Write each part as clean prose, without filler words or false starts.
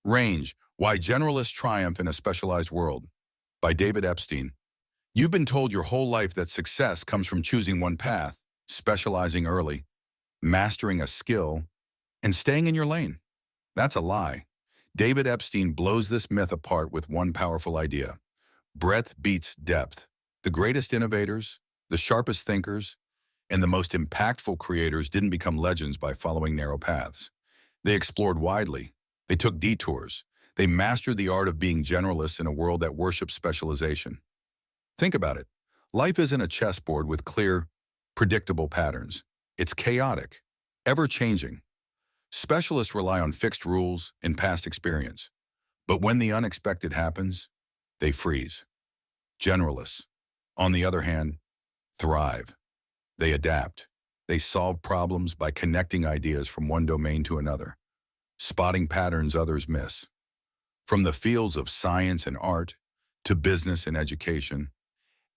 Range, Why Generalists Triumph in a Specialized World, by David Epstein. You've been told your whole life that success comes from choosing one path, specializing early, mastering a skill, and staying in your lane. That's a lie. David Epstein blows this myth apart with one powerful idea. Breadth beats depth. The greatest innovators, the sharpest thinkers, and the most impactful creators didn't become legends by following narrow paths. They explored widely. They took detours. They mastered the art of being generalists in a world that worships specialization. Think about it. Life isn't a chessboard with clear, predictable patterns. It's chaotic, ever-changing. Specialists rely on fixed rules and past experience. But when the unexpected happens, they freeze. Generalists, on the other hand, thrive. They adapt. They solve problems by connecting ideas from one domain to another, spotting patterns others miss. From the fields of science and art to business and education,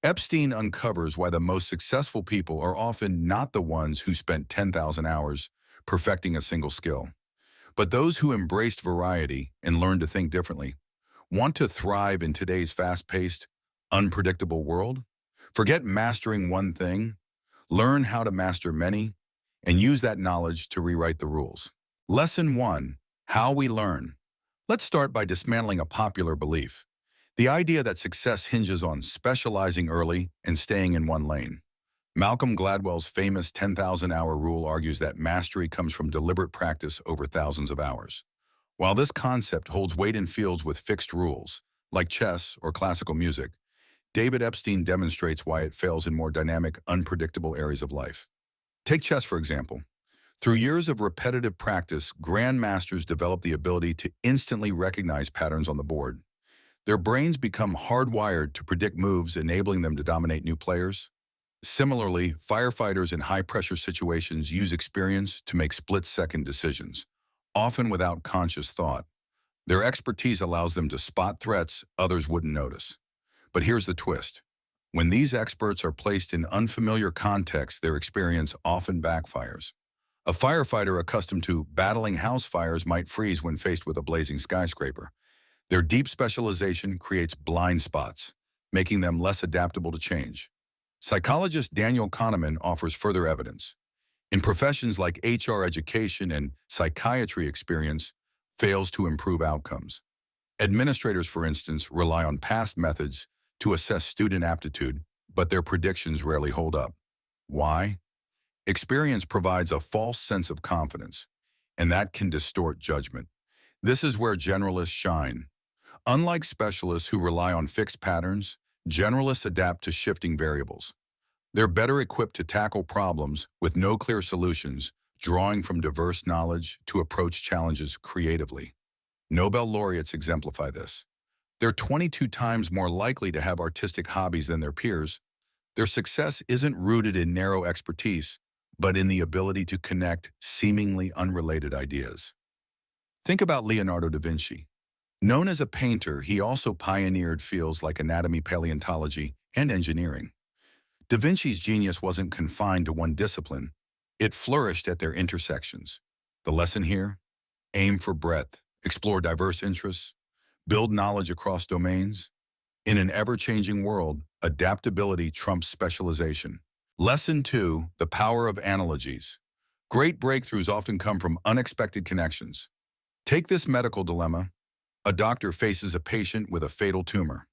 Epstein uncovers why the most successful people are often not the ones who spent 10,000 hours perfecting a single skill, but those who embraced variety and learned to think differently. Want to thrive in today's fast-paced, unpredictable world? Forget mastering one thing. Learn how to master many and use that knowledge to rewrite the rules. Lesson 1. How we learn. Let's start by dismantling a popular belief. The idea that success hinges on specializing early and staying in one lane. Malcolm Gladwell's famous 10,000-hour rule argues that mastery comes from deliberate practice over thousands of hours. While this concept holds weight in fields with fixed rules, like chess or classical music, David Epstein demonstrates why it fails in more dynamic, unpredictable areas of life. Take chess, for example. Through years of repetitive practice, grandmasters develop the ability to instantly recognize patterns on the board. Their brains become hardwired to predict moves, enabling them to dominate new players. Similarly, firefighters in high-pressure situations use experience to make split-second decisions, often without conscious thought. Their expertise allows them to spot threats others wouldn't notice. But here's the twist. When these experts are placed in unfamiliar contexts, their experience often backfires. A firefighter accustomed to battling house fires might freeze when faced with a blazing skyscraper. Their deep specialization creates blind spots, making them less adaptable to change. Psychologist Daniel Kahneman offers further evidence. In professions like HR education and psychiatry, experience fails to improve outcomes. Administrators, for instance, rely on past methods to assess student aptitude, but their predictions rarely hold up. Why? Experience provides a false sense of confidence, and that can distort judgment. This is where generalists shine. Unlike specialists who rely on fixed patterns, generalists adapt to shifting variables. They're better equipped to tackle problems with no clear solutions, drawing from diverse knowledge to approach challenges creatively. Nobel laureates exemplify this. They're 22 times more likely to have artistic hobbies than their peers. Their success isn't rooted in narrow expertise, but in the ability to connect seemingly unrelated ideas. Think about Leonardo da Vinci. Known as a painter, he also pioneered fields like anatomy, paleontology, and engineering. Da Vinci's genius wasn't confined to one discipline. It flourished at their intersections. The lesson here? Aim for breadth, explore diverse interests, build knowledge across domains. In an ever-changing world, adaptability trumps specialization. Lesson 2, the power of analogies. Great breakthroughs often come from unexpected connections. Take this medical dilemma. A doctor faces a patient with a fatal tumor.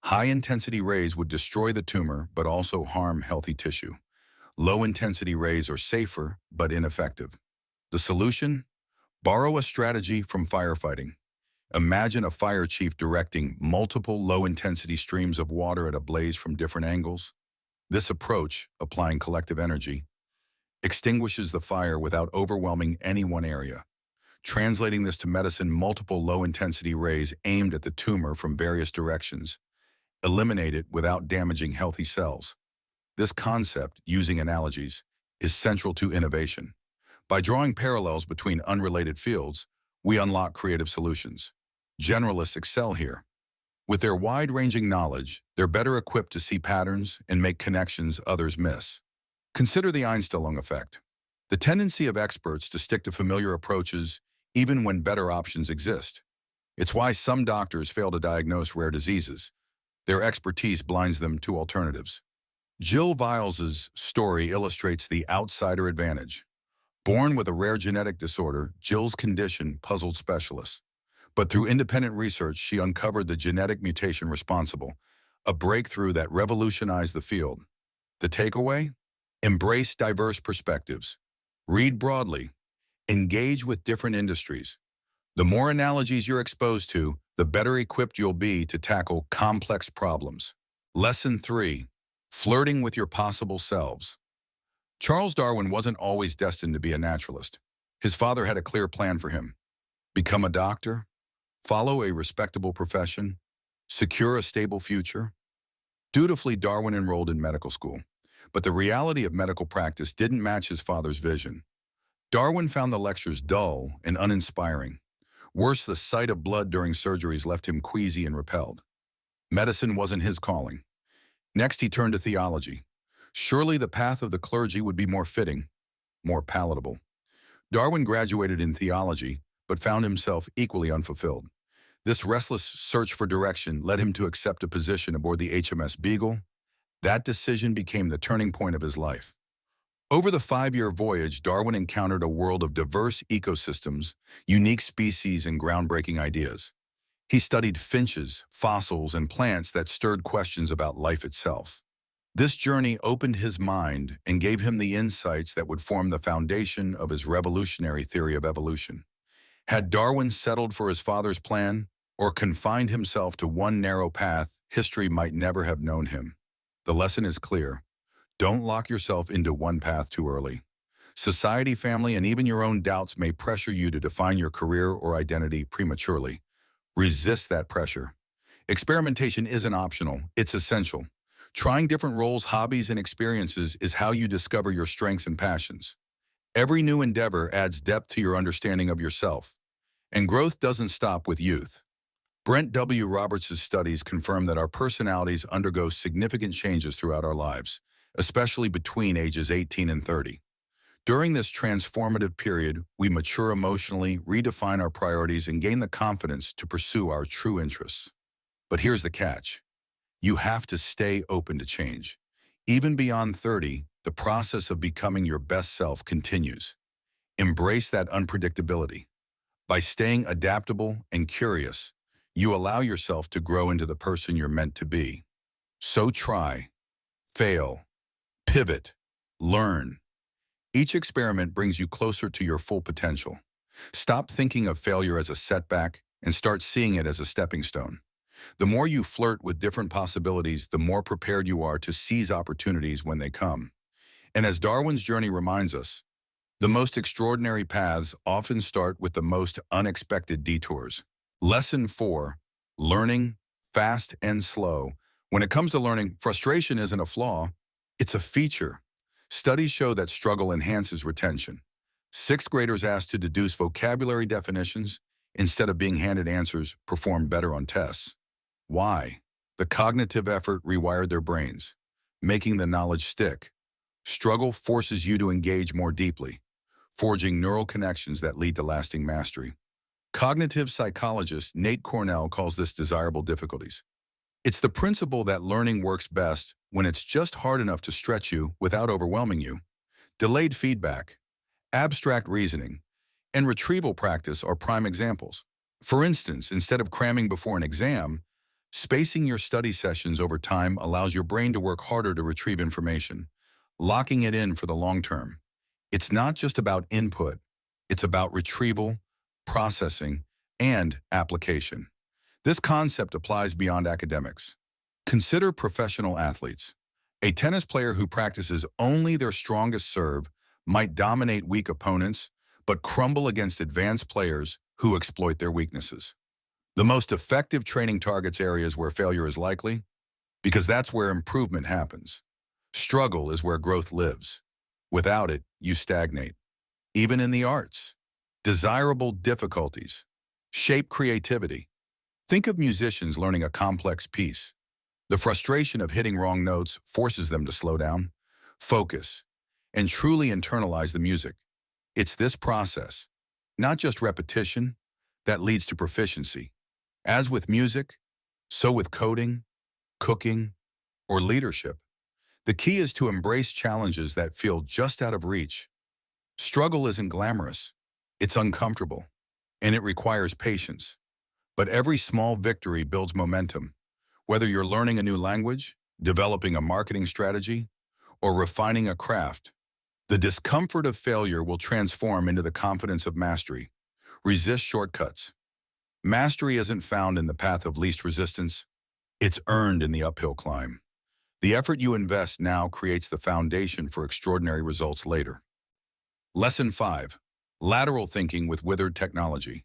High-intensity rays would destroy the tumor, but also harm healthy tissue. Low-intensity rays are safer, but ineffective. The solution? Borrow a strategy from firefighting. Imagine a fire chief directing multiple low-intensity streams of water at a blaze from different angles. This approach, applying collective energy, extinguishes the fire without overwhelming any one area. Translating this to medicine, multiple low-intensity rays aimed at the tumor from various directions eliminate it without damaging healthy cells. This concept, using analogies, is central to innovation. By drawing parallels between unrelated fields, we unlock creative solutions. Generalists excel here. With their wide-ranging knowledge, they're better equipped to see patterns and make connections others miss. Consider the Einstein effect. The tendency of experts to stick to familiar approaches even when better options exist. It's why some doctors fail to diagnose rare diseases. Their expertise blinds them to alternatives. Jill Viles's story illustrates the outsider advantage. Born with a rare genetic disorder, Jill's condition puzzled specialists. But through independent research, she uncovered the genetic mutation responsible, a breakthrough that revolutionized the field. The takeaway? Embrace diverse perspectives. Read broadly. Engage with different industries. The more analogies you're exposed to, the better equipped you'll be to tackle complex problems. Lesson 3. Flirting with your possible selves. Charles Darwin wasn't always destined to be a naturalist. His father had a clear plan for him. Become a doctor, follow a respectable profession, secure a stable future. Dutifully, Darwin enrolled in medical school. But the reality of medical practice didn't match his father's vision. Darwin found the lectures dull and uninspiring. Worse, the sight of blood during surgeries left him queasy and repelled. Medicine wasn't his calling. Next, he turned to theology. Surely the path of the clergy would be more fitting, more palatable. Darwin graduated in theology, but found himself equally unfulfilled. This restless search for direction led him to accept a position aboard the HMS Beagle. That decision became the turning point of his life. Over the 5-year voyage, Darwin encountered a world of diverse ecosystems, unique species, and groundbreaking ideas. He studied finches, fossils, and plants that stirred questions about life itself. This journey opened his mind and gave him the insights that would form the foundation of his revolutionary theory of evolution. Had Darwin settled for his father's plan or confined himself to one narrow path, history might never have known him. The lesson is clear. Don't lock yourself into one path too early. Society, family, and even your own doubts may pressure you to define your career or identity prematurely. Resist that pressure. Experimentation isn't optional, it's essential. Trying different roles, hobbies, and experiences is how you discover your strengths and passions. Every new endeavor adds depth to your understanding of yourself. And growth doesn't stop with youth. Brent W. Roberts' studies confirm that our personalities undergo significant changes throughout our lives, especially between ages 18 and 30. During this transformative period, we mature emotionally, redefine our priorities, and gain the confidence to pursue our true interests. But here's the catch. You have to stay open to change. Even beyond 30, the process of becoming your best self continues. Embrace that unpredictability. By staying adaptable and curious, you allow yourself to grow into the person you're meant to be. So try, fail, pivot, learn. Each experiment brings you closer to your full potential. Stop thinking of failure as a setback and start seeing it as a stepping stone. The more you flirt with different possibilities, the more prepared you are to seize opportunities when they come. And as Darwin's journey reminds us, the most extraordinary paths often start with the most unexpected detours. Lesson 4. Learning, fast and slow. When it comes to learning, frustration isn't a flaw, it's a feature. Studies show that struggle enhances retention. Sixth graders asked to deduce vocabulary definitions instead of being handed answers performed better on tests. Why? The cognitive effort rewired their brains, making the knowledge stick. Struggle forces you to engage more deeply, forging neural connections that lead to lasting mastery. Cognitive psychologist Nate Cornell calls this desirable difficulties. It's the principle that learning works best when it's just hard enough to stretch you without overwhelming you. Delayed feedback, abstract reasoning, and retrieval practice are prime examples. For instance, instead of cramming before an exam, spacing your study sessions over time allows your brain to work harder to retrieve information, locking it in for the long term. It's not just about input, it's about retrieval, processing, and application. This concept applies beyond academics. Consider professional athletes. A tennis player who practices only their strongest serve might dominate weak opponents, but crumble against advanced players who exploit their weaknesses. The most effective training targets areas where failure is likely, because that's where improvement happens. Struggle is where growth lives. Without it, you stagnate. Even in the arts, desirable difficulties shape creativity. Think of musicians learning a complex piece. The frustration of hitting wrong notes forces them to slow down, focus, and truly internalize the music. It's this process, not just repetition, that leads to proficiency. As with music, so with coding, cooking, or leadership, the key is to embrace challenges that feel just out of reach. Struggle isn't glamorous, it's uncomfortable, and it requires patience. But every small victory builds momentum. Whether you're learning a new language, developing a marketing strategy, or refining a craft, the discomfort of failure will transform into the confidence of mastery. Resist shortcuts. Mastery isn't found in the path of least resistance, it's earned in the uphill climb. The effort you invest now creates the foundation for extraordinary results later. Lesson 5. Lateral thinking with withered technology.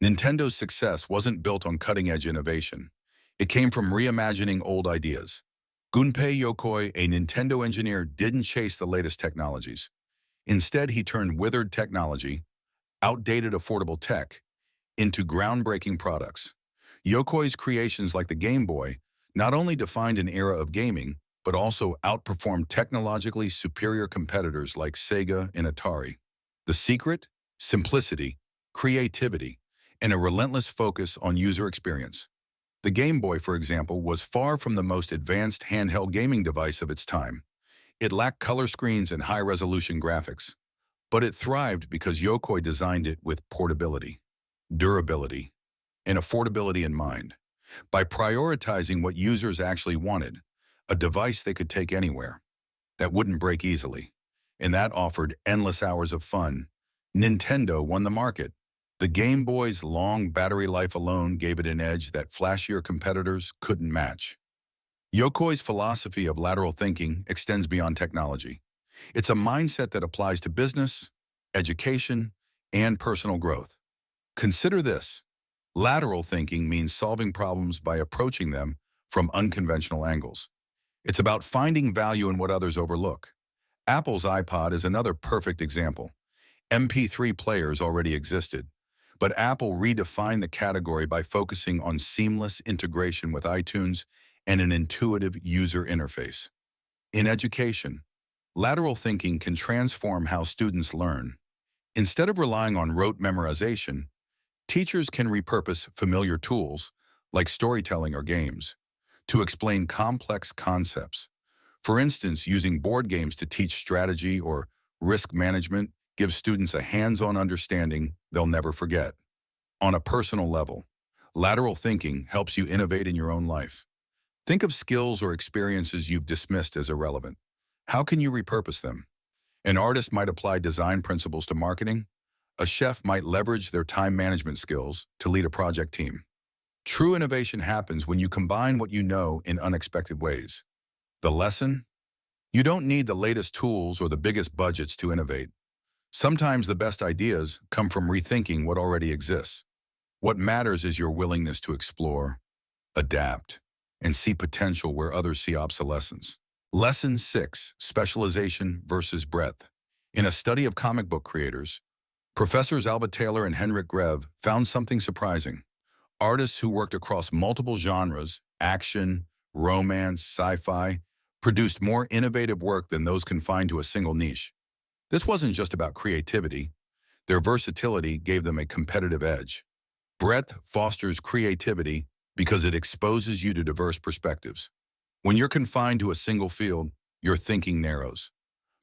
Nintendo's success wasn't built on cutting-edge innovation. It came from reimagining old ideas. Gunpei Yokoi, a Nintendo engineer, didn't chase the latest technologies. Instead, he turned withered technology, outdated affordable tech, into groundbreaking products. Yokoi's creations like the Game Boy not only defined an era of gaming, but also outperformed technologically superior competitors like Sega and Atari. The secret? Simplicity, creativity, and a relentless focus on user experience. The Game Boy, for example, was far from the most advanced handheld gaming device of its time. It lacked color screens and high-resolution graphics, but it thrived because Yokoi designed it with portability, durability, and affordability in mind. By prioritizing what users actually wanted, a device they could take anywhere, that wouldn't break easily, and that offered endless hours of fun, Nintendo won the market. The Game Boy's long battery life alone gave it an edge that flashier competitors couldn't match. Yokoi's philosophy of lateral thinking extends beyond technology. It's a mindset that applies to business, education, and personal growth. Consider this. Lateral thinking means solving problems by approaching them from unconventional angles. It's about finding value in what others overlook. Apple's iPod is another perfect example. MP3 players already existed, but Apple redefined the category by focusing on seamless integration with iTunes and an intuitive user interface. In education, lateral thinking can transform how students learn. Instead of relying on rote memorization, teachers can repurpose familiar tools, like storytelling or games, to explain complex concepts. For instance, using board games to teach strategy or risk management gives students a hands-on understanding they'll never forget. On a personal level, lateral thinking helps you innovate in your own life. Think of skills or experiences you've dismissed as irrelevant. How can you repurpose them? An artist might apply design principles to marketing. A chef might leverage their time management skills to lead a project team. True innovation happens when you combine what you know in unexpected ways. The lesson? You don't need the latest tools or the biggest budgets to innovate. Sometimes the best ideas come from rethinking what already exists. What matters is your willingness to explore, adapt, and see potential where others see obsolescence. Lesson 6, specialization versus breadth. In a study of comic book creators, Professors Alva Taylor and Henrik Greve found something surprising. Artists who worked across multiple genres, action, romance, sci-fi, produced more innovative work than those confined to a single niche. This wasn't just about creativity. Their versatility gave them a competitive edge. Breadth fosters creativity because it exposes you to diverse perspectives. When you're confined to a single field, your thinking narrows.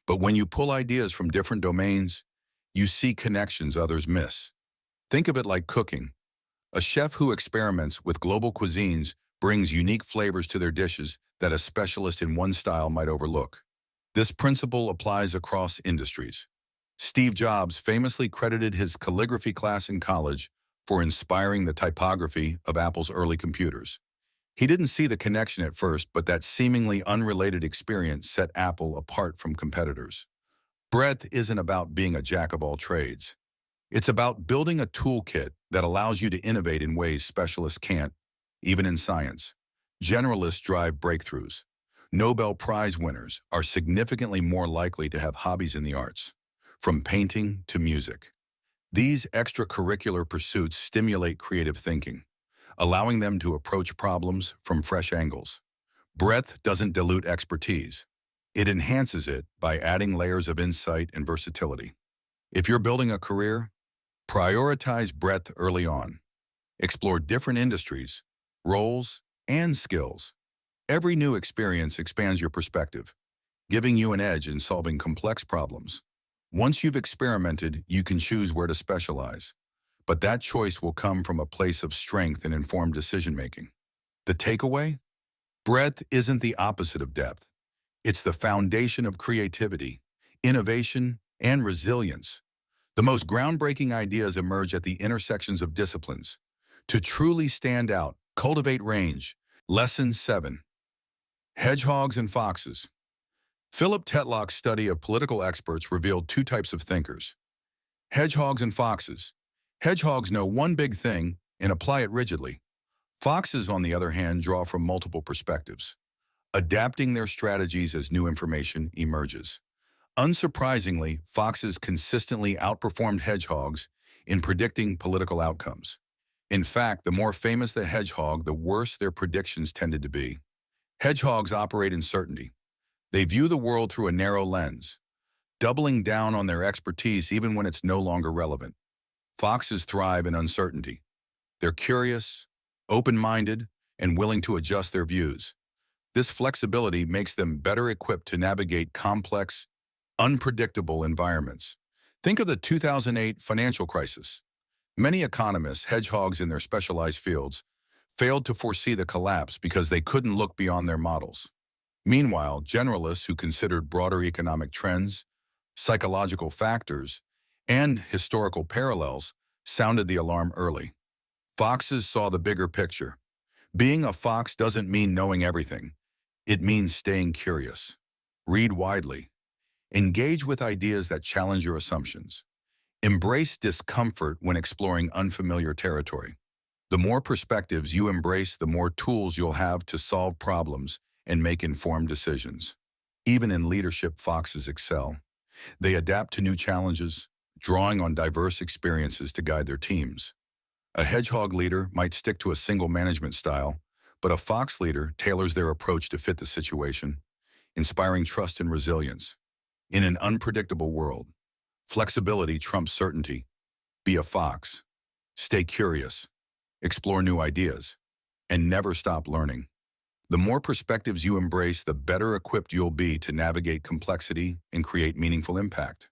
But when you pull ideas from different domains, you see connections others miss. Think of it like cooking. A chef who experiments with global cuisines brings unique flavors to their dishes that a specialist in one style might overlook. This principle applies across industries. Steve Jobs famously credited his calligraphy class in college for inspiring the typography of Apple's early computers. He didn't see the connection at first, but that seemingly unrelated experience set Apple apart from competitors. Breadth isn't about being a jack of all trades. It's about building a toolkit that allows you to innovate in ways specialists can't, even in science. Generalists drive breakthroughs. Nobel Prize winners are significantly more likely to have hobbies in the arts, from painting to music. These extracurricular pursuits stimulate creative thinking, allowing them to approach problems from fresh angles. Breadth doesn't dilute expertise. It enhances it by adding layers of insight and versatility. If you're building a career, prioritize breadth early on. Explore different industries, roles, and skills. Every new experience expands your perspective, giving you an edge in solving complex problems. Once you've experimented, you can choose where to specialize. But that choice will come from a place of strength and informed decision-making. The takeaway? Breadth isn't the opposite of depth. It's the foundation of creativity, innovation, and resilience. The most groundbreaking ideas emerge at the intersections of disciplines. To truly stand out, cultivate range. Lesson 7. Hedgehogs and foxes. Philip Tetlock's study of political experts revealed two types of thinkers: hedgehogs and foxes. Hedgehogs know one big thing and apply it rigidly. Foxes, on the other hand, draw from multiple perspectives, adapting their strategies as new information emerges. Unsurprisingly, foxes consistently outperformed hedgehogs in predicting political outcomes. In fact, the more famous the hedgehog, the worse their predictions tended to be. Hedgehogs operate in certainty. They view the world through a narrow lens, doubling down on their expertise even when it's no longer relevant. Foxes thrive in uncertainty. They're curious, open-minded, and willing to adjust their views. This flexibility makes them better equipped to navigate complex, unpredictable environments. Think of the 2008 financial crisis. Many economists, hedgehogs in their specialized fields, failed to foresee the collapse because they couldn't look beyond their models. Meanwhile, generalists who considered broader economic trends, psychological factors, and historical parallels sounded the alarm early. Foxes saw the bigger picture. Being a fox doesn't mean knowing everything. It means staying curious. Read widely. Engage with ideas that challenge your assumptions. Embrace discomfort when exploring unfamiliar territory. The more perspectives you embrace, the more tools you'll have to solve problems and make informed decisions. Even in leadership, foxes excel. They adapt to new challenges, drawing on diverse experiences to guide their teams. A hedgehog leader might stick to a single management style, but a fox leader tailors their approach to fit the situation, inspiring trust and resilience. In an unpredictable world, flexibility trumps certainty. Be a fox. Stay curious. Explore new ideas. And never stop learning. The more perspectives you embrace, the better equipped you'll be to navigate complexity and create meaningful impact.